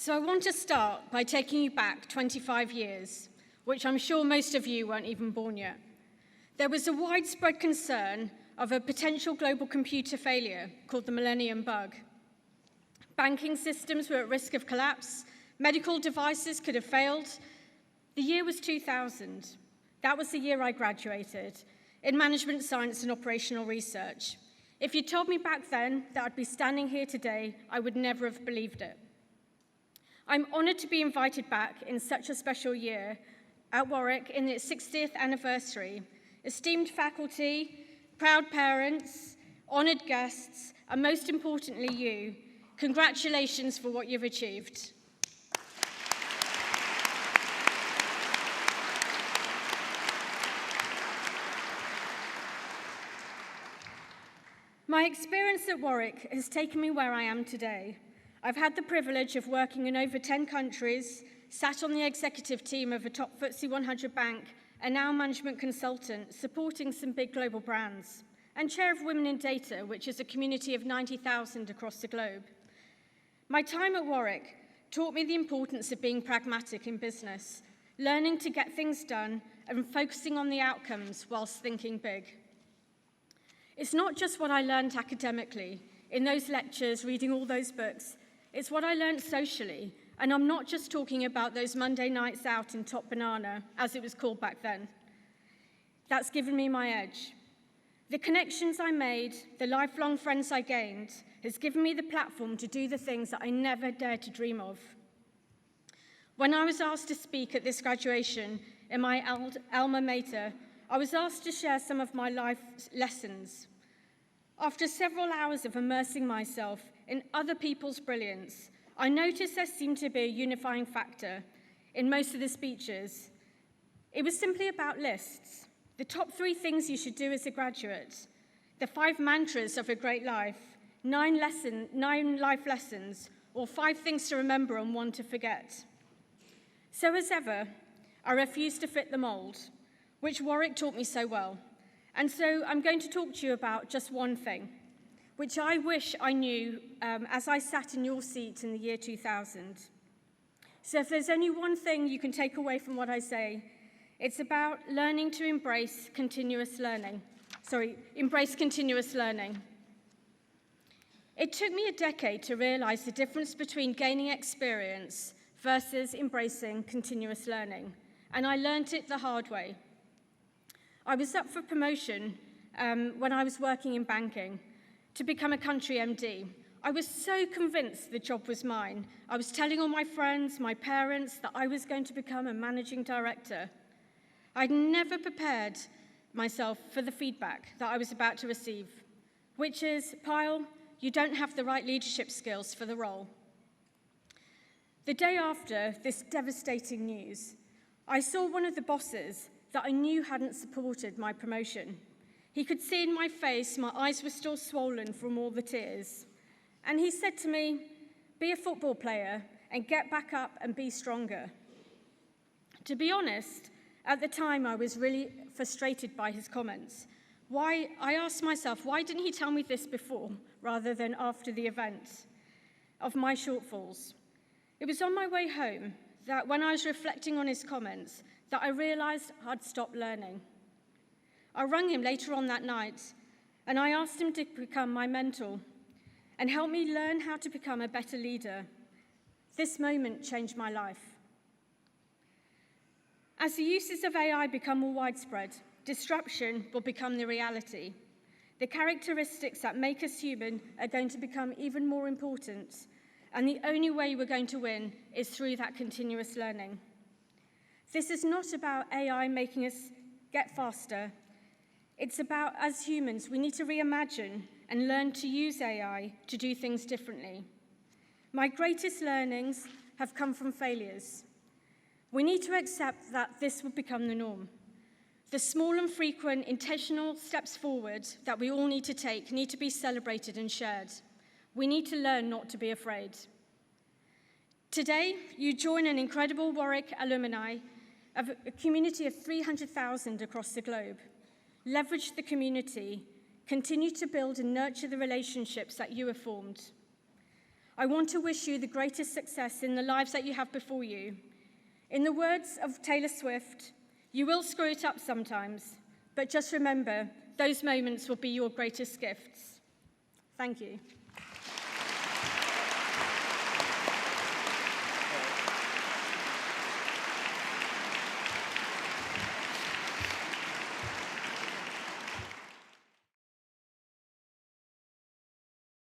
So I want to start by taking you back 25 years, which I'm sure most of you weren't even born yet. There was a widespread concern of a potential global computer failure called the Millennium Bug. Banking systems were at risk of collapse, medical devices could have failed. The year was 2000. That was the year I graduated in management science and operational research. If you told me back then that I'd be standing here today, I would never have believed it. I'm honored to be invited back in such a special year at Warwick in its 60th anniversary. Esteemed faculty, proud parents, honored guests, and most importantly you, congratulations for what you've achieved. My experience at Warwick has taken me where I am today. I've had the privilege of working in over 10 countries, sat on the executive team of a top FTSE 100 bank, and now management consultant supporting some big global brands, and chair of Women in Data, which is a community of 90,000 across the globe. My time at Warwick taught me the importance of being pragmatic in business, learning to get things done and focusing on the outcomes whilst thinking big. It's not just what I learned academically, in those lectures, reading all those books. It's what I learned socially, and I'm not just talking about those Monday nights out in Top Banana, as it was called back then. That's given me my edge. The connections I made, the lifelong friends I gained, has given me the platform to do the things that I never dared to dream of. When I was asked to speak at this graduation in my alma mater, I was asked to share some of my life lessons. After several hours of immersing myself in other people's brilliance, I noticed there seemed to be a unifying factor in most of the speeches. It was simply about lists. The top 3 things you should do as a graduate, the 5 mantras of a great life, 9 life lessons, or 5 things to remember and 1 to forget. So as ever, I refused to fit the mold, which Warwick taught me so well. And so I'm going to talk to you about just one thing, which I wish I knew as I sat in your seat in the year 2000. So if there's only one thing you can take away from what I say, it's about learning to embrace continuous learning. It took me a decade to realize the difference between gaining experience versus embracing continuous learning, and I learned it the hard way. I was up for promotion when I was working in banking to become a country MD. I was so convinced the job was mine. I was telling all my friends, my parents, that I was going to become a managing director. I'd never prepared myself for the feedback that I was about to receive, which is, Payal, you don't have the right leadership skills for the role. The day after this devastating news, I saw one of the bosses that I knew hadn't supported my promotion. He could see in my face my eyes were still swollen from all the tears. And he said to me, be a football player and get back up and be stronger. To be honest, at the time I was really frustrated by his comments. I asked myself, why didn't he tell me this before rather than after the event of my shortfalls? It was on my way home that when I was reflecting on his comments, that I realized I'd stopped learning. I rang him later on that night, and I asked him to become my mentor and help me learn how to become a better leader. This moment changed my life. As the uses of AI become more widespread, disruption will become the reality. The characteristics that make us human are going to become even more important, and the only way we're going to win is through that continuous learning. This is not about AI making us get faster. It's about, as humans, we need to reimagine and learn to use AI to do things differently. My greatest learnings have come from failures. We need to accept that this will become the norm. The small and frequent intentional steps forward that we all need to take need to be celebrated and shared. We need to learn not to be afraid. Today, you join an incredible Warwick alumni of a community of 300,000 across the globe. Leverage the community, continue to build and nurture the relationships that you have formed. I want to wish you the greatest success in the lives that you have before you. In the words of Taylor Swift, you will screw it up sometimes, but just remember, those moments will be your greatest gifts. Thank you.